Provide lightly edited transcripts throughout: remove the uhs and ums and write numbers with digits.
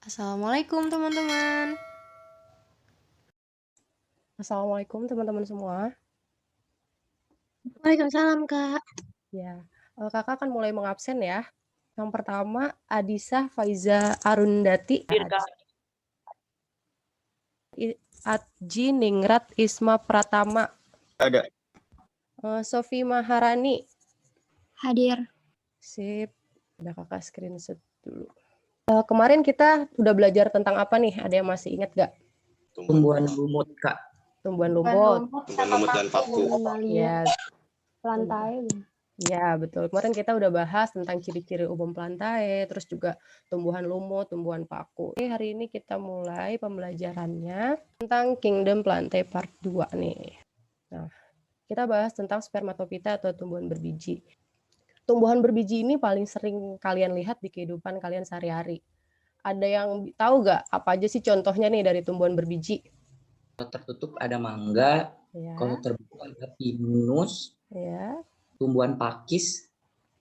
Assalamualaikum teman-teman. Assalamualaikum teman-teman semua. Waalaikumsalam, Kak. Ya, Kakak akan mulai mengabsen ya. Yang pertama, Adisa Faiza Arundati, Adji Ningrat Isma Pratama, Ada. Sofi Maharani. Hadir. Sip, udah kakak screenshot dulu. Kemarin kita udah belajar tentang apa nih? Ada yang masih ingat gak? Tumbuhan lumut, Kak. Tumbuhan lumut. Tumbuhan lumut dan paku. Ya, Lantai. ya betul. Kemarin kita udah bahas tentang ciri-ciri umum plantae, terus juga tumbuhan lumut, tumbuhan paku. Oke, hari ini kita mulai pembelajarannya tentang Kingdom Plantae Part 2 nih. Nah, kita bahas tentang spermatopita atau tumbuhan berbiji. Tumbuhan berbiji ini paling sering kalian lihat di kehidupan kalian sehari-hari. Ada yang tahu nggak apa aja sih contohnya nih dari tumbuhan berbiji? Kalau tertutup ada mangga, Ya, kalau terbuka ada pinus, ya. tumbuhan pakis.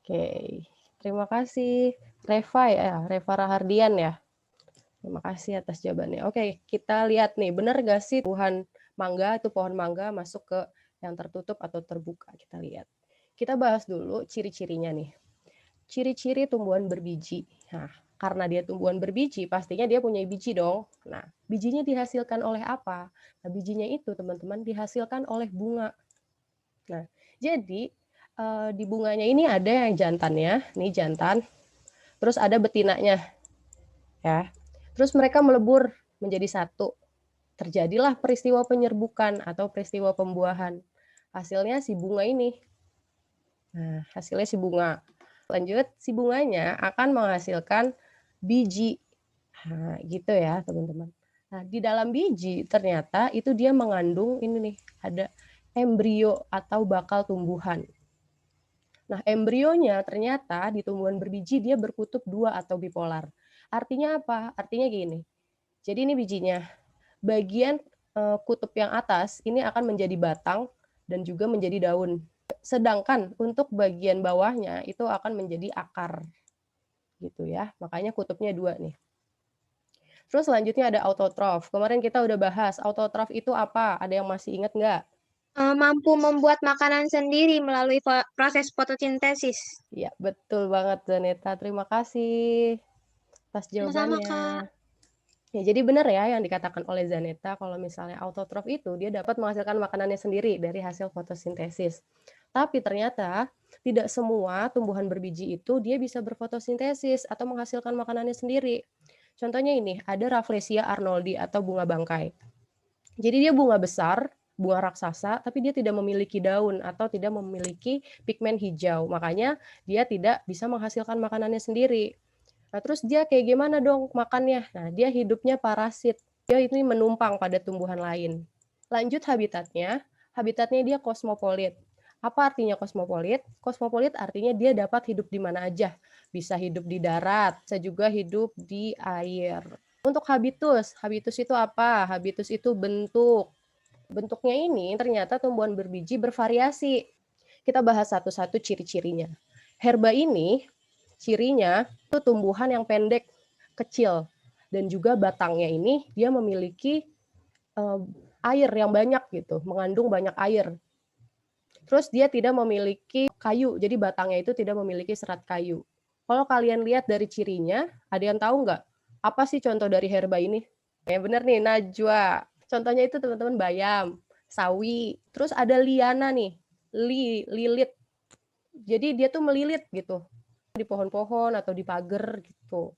Oke, terima kasih Reva ya, Reva Rahardian ya. Terima kasih atas jawabannya. Oke, kita lihat nih, benar nggak sih pohon mangga itu pohon mangga masuk ke yang tertutup atau terbuka? Kita lihat. Kita bahas dulu ciri-cirinya nih. Ciri-ciri tumbuhan berbiji. Nah, karena dia tumbuhan berbiji, pastinya dia punya biji dong. Nah, bijinya dihasilkan oleh apa? Nah, bijinya itu teman-teman dihasilkan oleh bunga. Nah, jadi di bunganya ini ada yang jantannya, nih jantan. Terus ada betinanya. Ya. Terus mereka melebur menjadi satu. Terjadilah peristiwa penyerbukan atau peristiwa pembuahan. Hasilnya si bunga ini. Nah, hasilnya si bunga. Lanjut, si bunganya akan menghasilkan biji. Nah, gitu ya, teman-teman. Nah, di dalam biji ternyata itu dia mengandung ini nih, ada embrio atau bakal tumbuhan. Nah, embrionya ternyata di tumbuhan berbiji dia berkutub 2 atau bipolar. Artinya apa? Artinya gini. Jadi ini bijinya. Bagian kutub yang atas ini akan menjadi batang dan juga menjadi daun. Sedangkan untuk bagian bawahnya itu akan menjadi akar. Gitu ya. Makanya kutubnya 2 nih. Terus selanjutnya ada autotrof. Kemarin kita udah bahas autotrof itu apa? Ada yang masih ingat nggak? Mampu membuat makanan sendiri melalui proses fotosintesis. Ya, betul banget Zaneta. Terima kasih atas Sama-sama, jawabannya. Kak. Ya, jadi benar ya yang dikatakan oleh Zaneta kalau misalnya autotrof itu dia dapat menghasilkan makanannya sendiri dari hasil fotosintesis. Tapi ternyata tidak semua tumbuhan berbiji itu dia bisa berfotosintesis atau menghasilkan makanannya sendiri. Contohnya ini, ada Rafflesia arnoldi atau bunga bangkai. Jadi dia bunga besar, bunga raksasa, tapi dia tidak memiliki daun atau tidak memiliki pigmen hijau. Makanya dia tidak bisa menghasilkan makanannya sendiri. Nah, terus dia kayak gimana dong makannya? Nah, dia hidupnya parasit. Dia ini menumpang pada tumbuhan lain. Lanjut habitatnya. Habitatnya dia kosmopolit. Apa artinya kosmopolit? Kosmopolit artinya dia dapat hidup di mana aja. Bisa hidup di darat, bisa juga hidup di air. Untuk habitus, habitus itu apa? Habitus itu bentuk. Bentuknya ini ternyata tumbuhan berbiji bervariasi. Kita bahas satu-satu ciri-cirinya. Herba ini cirinya itu tumbuhan yang pendek, kecil, dan juga batangnya ini dia memiliki air yang banyak gitu, mengandung banyak air. Terus dia tidak memiliki kayu, jadi batangnya itu tidak memiliki serat kayu. Kalau kalian lihat dari cirinya, ada yang tahu nggak? Apa sih contoh dari herba ini? Ya benar nih, najwa. Contohnya itu teman-teman bayam, sawi. Terus ada liana nih, lilit. Jadi dia tuh melilit gitu di pohon-pohon atau di pagar gitu.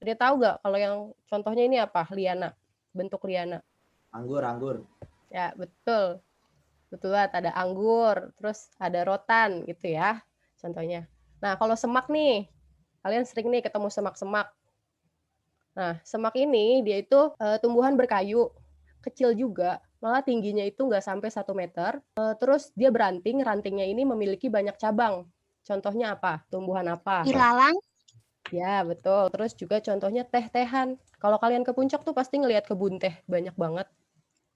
Dia tahu nggak kalau yang contohnya ini apa? Liana, bentuk liana. Anggur. Ya betul, betul banget. Ada anggur, terus ada rotan gitu ya, contohnya. Nah kalau semak nih, kalian sering nih ketemu semak-semak. Nah semak ini dia itu tumbuhan berkayu, kecil juga, malah tingginya itu nggak sampai 1 meter. Terus dia beranting, rantingnya ini memiliki banyak cabang. Contohnya apa? Tumbuhan apa? Ilalang. Ya, betul. Terus juga contohnya teh-tehan. Kalau kalian ke puncak tuh pasti ngelihat kebun teh banyak banget.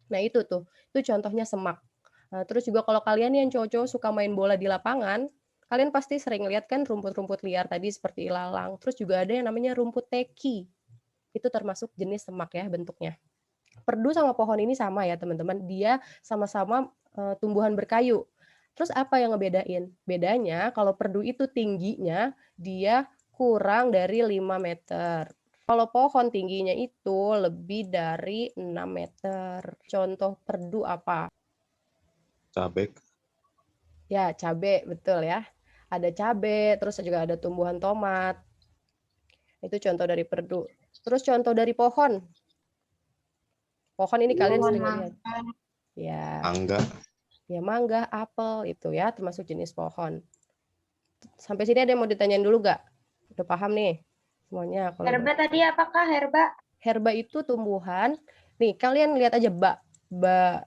Nah, itu tuh. Itu contohnya semak. Nah, terus juga kalau kalian yang cowok-cowok suka main bola di lapangan, kalian pasti sering lihat kan rumput-rumput liar tadi seperti ilalang. Terus juga ada yang namanya rumput teki. Itu termasuk jenis semak ya bentuknya. Perdu sama pohon ini sama ya teman-teman, dia sama-sama tumbuhan berkayu. Terus apa yang ngebedain? Bedanya kalau perdu itu tingginya dia kurang dari 5 meter. Kalau pohon tingginya itu lebih dari 6 meter. Contoh perdu apa? Cabai. Ya, cabe, betul ya. Ada cabe, terus juga ada tumbuhan tomat. Itu contoh dari perdu. Terus contoh dari pohon. Pohon ini kalian sering lihat. Ya, Angga. ya mangga, apel itu ya termasuk jenis pohon. Sampai sini ada yang mau ditanyain dulu gak? Udah paham nih semuanya? Kalau Herba tadi apakah herba? herba itu tumbuhan. Nih, kalian lihat aja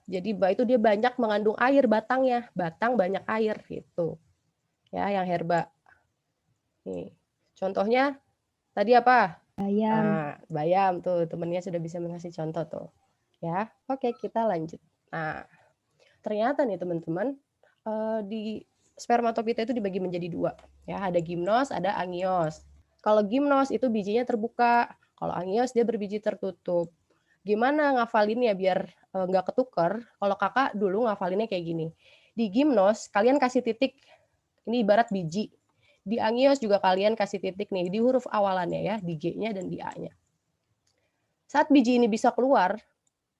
Jadi itu dia banyak mengandung air batangnya. Batang banyak air gitu. Ya, yang herba. Nih, contohnya tadi apa? Bayam. Nah, bayam tuh temennya sudah bisa mengasih contoh tuh. Ya, oke kita lanjut. Nah, ternyata nih teman-teman di spermatopita itu dibagi menjadi dua. Ya, ada gimnos, ada angios. Kalau gimnos itu bijinya terbuka, kalau angios dia berbiji tertutup. Gimana ngafalinnya biar nggak ketuker? Kalau kakak dulu ngafalinnya kayak gini. Di gimnos kalian kasih titik, ini ibarat biji. Di angios juga kalian kasih titik nih di huruf awalannya ya, di G-nya dan di A-nya. Saat biji ini bisa keluar,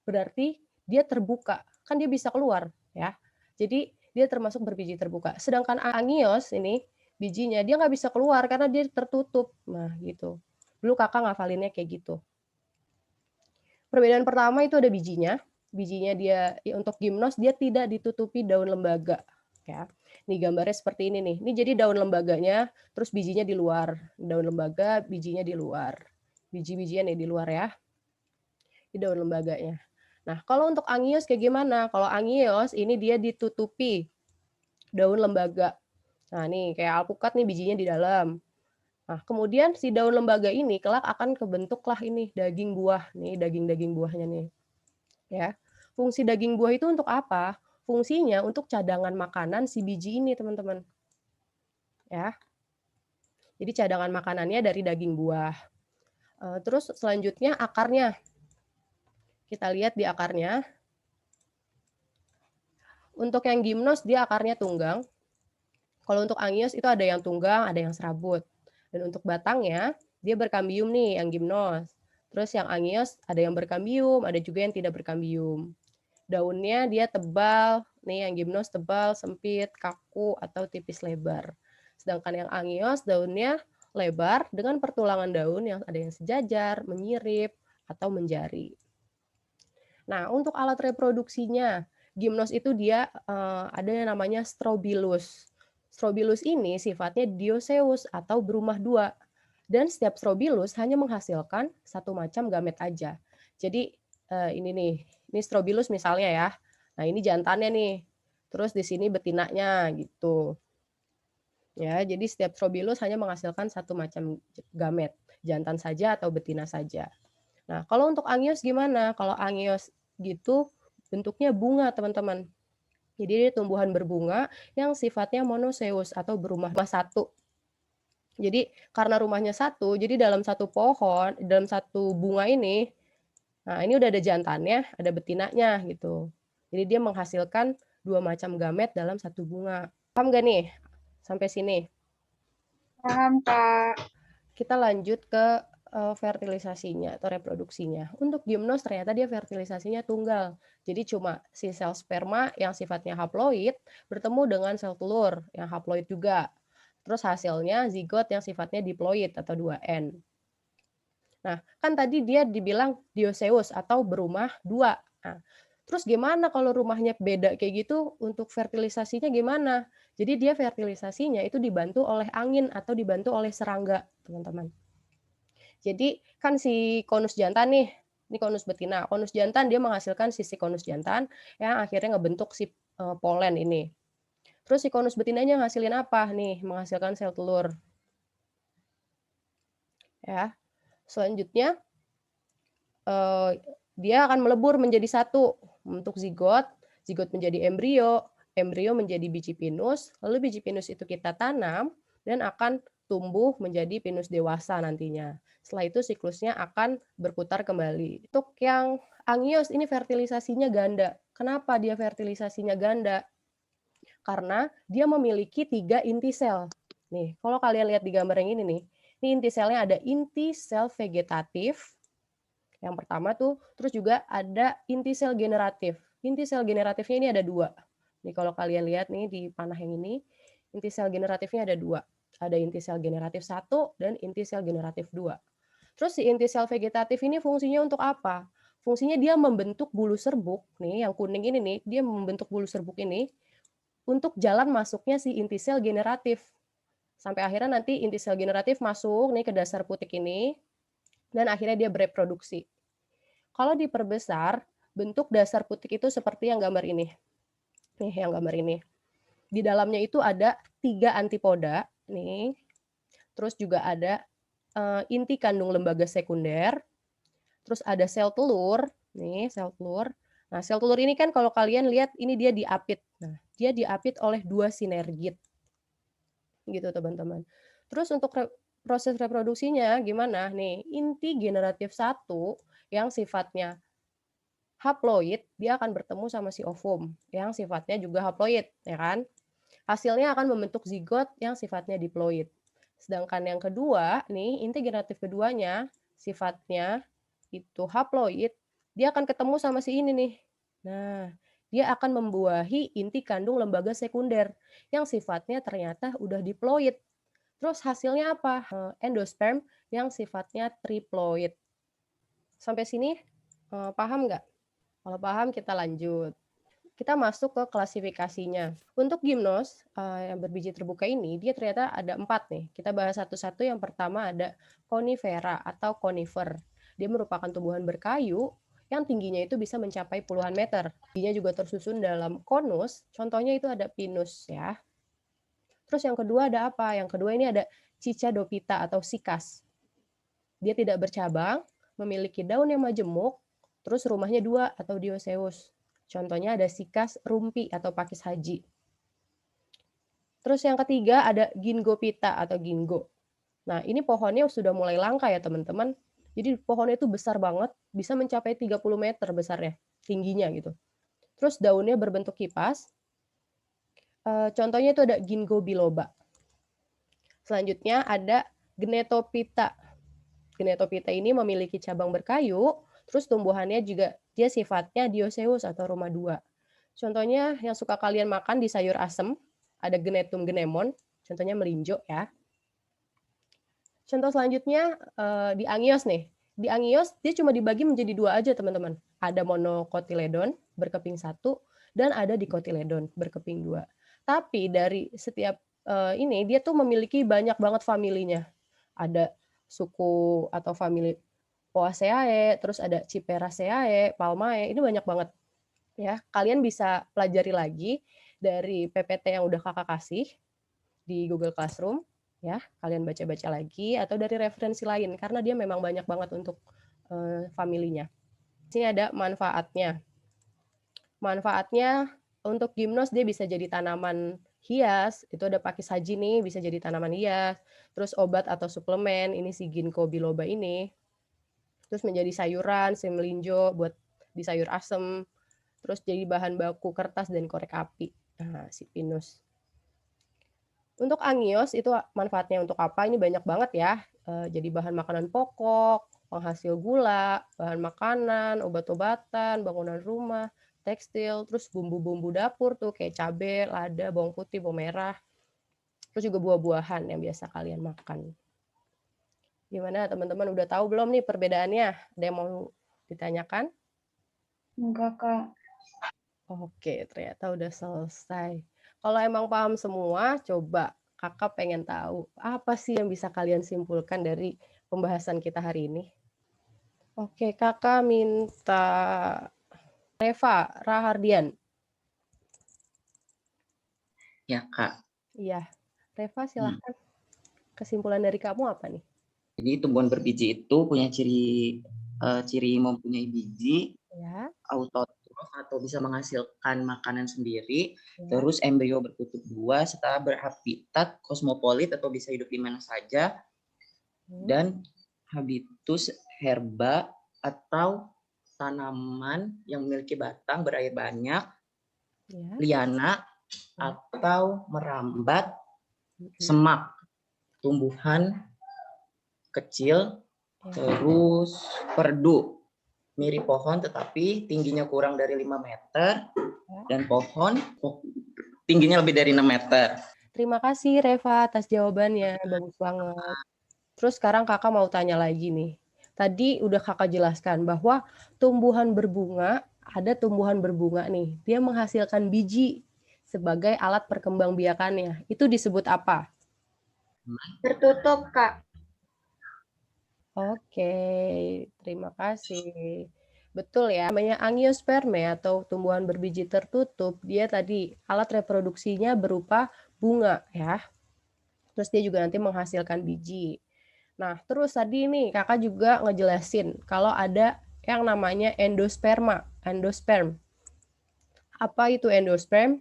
berarti dia terbuka. Kan dia bisa keluar ya. Jadi dia termasuk berbiji terbuka. Sedangkan angios ini bijinya dia nggak bisa keluar karena dia tertutup. Nah gitu. Dulu kakak ngafalinnya kayak gitu. Perbedaan pertama itu ada bijinya. Bijinya dia untuk gimnos dia tidak ditutupi daun lembaga. Ya. Nih gambarnya seperti ini nih. Ini jadi daun lembaganya, terus bijinya di luar. Daun lembaga, bijinya di luar. Biji-bijian nih di luar ya. Di daun lembaganya. Nah, kalau untuk angios kayak gimana? Kalau angios ini dia ditutupi daun lembaga. Nah, nih kayak alpukat nih bijinya di dalam. Nah, kemudian si daun lembaga ini kelak akan kebentuklah ini daging buah. Nih daging-daging buahnya nih. Ya. Fungsi daging buah itu untuk apa? Fungsinya untuk cadangan makanan si biji ini, teman-teman. Ya. Jadi cadangan makanannya dari daging buah. Terus selanjutnya akarnya. Kita lihat di akarnya. Untuk yang gimnos dia akarnya tunggang. Kalau untuk angios itu ada yang tunggang, ada yang serabut. Dan untuk batangnya dia berkambium nih yang gimnos. Terus yang angios ada yang berkambium, ada juga yang tidak berkambium. Daunnya dia tebal, nih yang gimnos tebal, sempit, kaku, atau tipis lebar. Sedangkan yang angios daunnya lebar dengan pertulangan daun yang ada yang sejajar, menyirip, atau menjari. Nah, untuk alat reproduksinya, gimnos itu dia ada yang namanya strobilus. Strobilus ini sifatnya dioecious atau berumah dua. Dan setiap strobilus hanya menghasilkan satu macam gamet aja. Jadi ini nih, ini strobilus misalnya ya. Nah, ini jantannya nih. Terus di sini betinanya gitu. Ya, jadi setiap strobilus hanya menghasilkan satu macam gamet, jantan saja atau betina saja. Nah, kalau untuk angios gimana? Kalau angios gitu bentuknya bunga, teman-teman. Jadi dia tumbuhan berbunga yang sifatnya monoseus atau berumah satu. Jadi karena rumahnya satu, jadi dalam satu pohon, dalam satu bunga ini, nah ini udah ada jantannya, ada betinanya gitu. Jadi dia menghasilkan dua macam gamet dalam satu bunga. Paham gak nih? Sampai sini. Paham, Kak. Kita lanjut ke fertilisasinya atau reproduksinya. Untuk gimnos ternyata dia fertilisasinya tunggal. Jadi cuma si sel sperma yang sifatnya haploid bertemu dengan sel telur yang haploid juga. Terus hasilnya zigot yang sifatnya diploid atau 2N. Nah, kan tadi dia dibilang dioecious atau berumah dua. Nah, terus gimana kalau rumahnya beda kayak gitu untuk fertilisasinya gimana? Jadi dia fertilisasinya itu dibantu oleh angin atau dibantu oleh serangga, teman-teman. Jadi kan si konus jantan nih, ini konus betina. Konus jantan dia menghasilkan sisi konus jantan yang akhirnya ngebentuk si polen ini. Terus si konus betinanya ngasilin apa nih? Menghasilkan sel telur. Ya. Selanjutnya dia akan melebur menjadi satu membentuk zigot, zigot menjadi embrio, embrio menjadi biji pinus, lalu biji pinus itu kita tanam dan akan tumbuh menjadi pinus dewasa nantinya. Setelah itu siklusnya akan berputar kembali. Untuk yang angios ini fertilisasinya ganda. Kenapa dia fertilisasinya ganda? Karena dia memiliki 3 inti sel. Nih, kalau kalian lihat di gambar yang ini nih, ini inti selnya ada inti sel vegetatif, yang pertama tuh, terus juga ada inti sel generatif. Inti sel generatifnya ini ada 2. Nih kalau kalian lihat nih di panah yang ini, inti sel generatifnya ada 2. Ada inti sel generatif 1 dan inti sel generatif 2. Terus si inti sel vegetatif ini fungsinya untuk apa? Fungsinya dia membentuk bulu serbuk, nih yang kuning ini nih, dia membentuk bulu serbuk ini untuk jalan masuknya si inti sel generatif. Sampai akhirnya nanti inti sel generatif masuk nih ke dasar putik ini, dan akhirnya dia bereproduksi. Kalau diperbesar, bentuk dasar putik itu seperti yang gambar ini. Nih, yang gambar ini. Di dalamnya itu ada 3 antipoda, nih. Terus juga ada inti kandung lembaga sekunder. Terus ada sel telur, nih, sel telur. Nah, sel telur ini kan kalau kalian lihat ini dia diapit. Nah, dia diapit oleh 2 sinergit. Gitu, teman-teman. Terus untuk proses reproduksinya gimana? Nih, inti generatif 1 yang sifatnya haploid, dia akan bertemu sama si ovum yang sifatnya juga haploid, ya kan? Hasilnya akan membentuk zigot yang sifatnya diploid. Sedangkan yang kedua, nih, inti generatif keduanya sifatnya itu haploid, dia akan ketemu sama si ini nih. Nah, dia akan membuahi inti kandung lembaga sekunder yang sifatnya ternyata udah diploid. Terus hasilnya apa? Endosperm yang sifatnya triploid. Sampai sini paham nggak? Kalau paham kita lanjut. Kita masuk ke klasifikasinya. Untuk gimnos yang berbiji terbuka ini, dia ternyata ada 4 nih. Kita bahas satu-satu. Yang pertama ada conifera atau conifer. Dia merupakan tumbuhan berkayu yang tingginya itu bisa mencapai puluhan meter. Tingginya juga tersusun dalam konus. Contohnya itu ada pinus ya. Terus yang kedua ada apa? Yang kedua ini ada Cichadophyta atau sikas. Dia tidak bercabang, memiliki daun yang majemuk, terus rumahnya 2 atau dioeceous. Contohnya ada sikas rumpi atau pakis haji. Terus yang ketiga ada Gingophyta atau gingo. Nah, ini pohonnya sudah mulai langka ya, teman-teman. Jadi pohonnya itu besar banget, bisa mencapai 30 meter besarnya, tingginya gitu. Terus daunnya berbentuk kipas. Contohnya itu ada Ginkgo biloba. Selanjutnya ada Gnetophyta. Gnetophyta ini memiliki cabang berkayu, terus tumbuhannya juga dia sifatnya dioeceous atau rumah 2. Contohnya yang suka kalian makan di sayur asem, ada Gnetum gnemon, contohnya melinjo ya. Contoh selanjutnya di angios nih. Di angios dia cuma dibagi menjadi 2 aja, teman-teman. Ada monocotyledon berkeping 1 dan ada dicotyledon berkeping 2. Tapi dari setiap ini dia tuh memiliki banyak banget familinya. Ada suku atau famili Poaceae, terus ada Ciperaceae, Palmae, ini banyak banget. Ya, kalian bisa pelajari lagi dari PPT yang udah Kakak kasih di Google Classroom, ya. Kalian baca-baca lagi atau dari referensi lain karena dia memang banyak banget untuk familinya. Di sini ada manfaatnya. Manfaatnya untuk gimnos dia bisa jadi tanaman hias, itu ada pakis haji nih, bisa jadi tanaman hias. Terus obat atau suplemen, ini si Ginkgo biloba ini. Terus menjadi sayuran, si melinjo buat di sayur asem. Terus jadi bahan baku kertas dan korek api. Nah, si pinus. Untuk angios itu manfaatnya untuk apa? Ini banyak banget ya. Jadi bahan makanan pokok, penghasil gula, bahan makanan, obat-obatan, bangunan rumah, tekstil, terus bumbu-bumbu dapur tuh kayak cabai, lada, bawang putih, bawang merah. Terus juga buah-buahan yang biasa kalian makan. Gimana teman-teman udah tahu belum nih perbedaannya? Ada yang mau ditanyakan? Enggak, Kak. Oke, ternyata udah selesai. Kalau emang paham semua, coba Kakak pengen tahu apa sih yang bisa kalian simpulkan dari pembahasan kita hari ini? Oke, Kakak minta Reva Rahardian. Ya, Kak. Iya, Reva silahkan. Kesimpulan dari kamu apa nih? Jadi tumbuhan berbiji itu punya ciri mempunyai biji, Ya, autotrof, atau bisa menghasilkan makanan sendiri. Ya. Terus embrio berkutub dua serta berhabitat kosmopolit atau bisa hidup di mana saja. Dan habitus herba atau tanaman yang memiliki batang berair banyak, Ya. liana Ya. atau merambat, semak, tumbuhan kecil, Ya. terus perdu, mirip pohon tetapi tingginya kurang dari 5 meter, dan pohon tingginya lebih dari 6 meter. Terima kasih Reva atas jawabannya, bagus banget. Terus sekarang kakak mau tanya lagi nih. Tadi udah kakak jelaskan bahwa tumbuhan berbunga, ada tumbuhan berbunga nih, dia menghasilkan biji sebagai alat perkembangbiakannya. Itu disebut apa? Tertutup, Kak. Oke, terima kasih. Betul ya, namanya angiosperme atau tumbuhan berbiji tertutup, dia tadi alat reproduksinya berupa bunga ya. Terus dia juga nanti menghasilkan biji. Nah, terus tadi nih kakak juga ngejelasin kalau ada yang namanya endosperma, endosperm. Apa itu endosperm?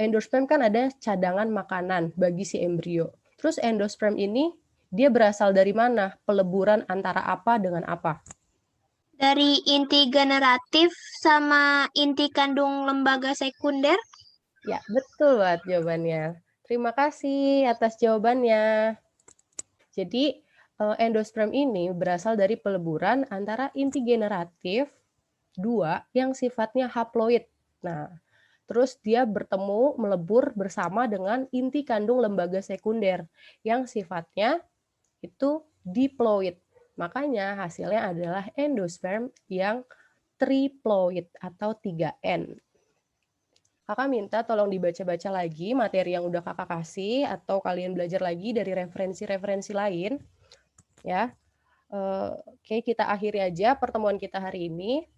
Endosperm kan ada cadangan makanan bagi si embrio. Terus endosperm ini dia berasal dari mana? Peleburan antara apa dengan apa? Dari inti generatif sama inti kandung lembaga sekunder. Ya, betul banget jawabannya. Terima kasih atas jawabannya. Jadi, endosperm ini berasal dari peleburan antara inti generatif 2 yang sifatnya haploid. Nah, terus dia bertemu, melebur bersama dengan inti kandung lembaga sekunder yang sifatnya itu diploid. Makanya hasilnya adalah endosperm yang triploid atau 3N. Kakak minta tolong dibaca-baca lagi materi yang udah kakak kasih atau kalian belajar lagi dari referensi-referensi lain. Ya, oke, kita akhiri aja pertemuan kita hari ini.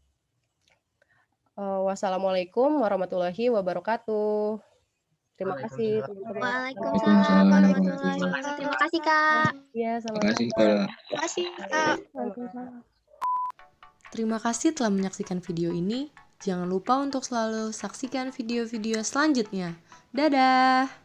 Wassalamualaikum warahmatullahi wabarakatuh. Terima kasih teman-teman. Waalaikumsalam warahmatullahi wabarakatuh. Terima kasih, Kak. Iya, Terima kasih, sama-sama. Kak. Terima kasih, Kak. Waalaikumsalam. Terima kasih telah menyaksikan video ini. Jangan lupa untuk selalu saksikan video-video selanjutnya. Dadah!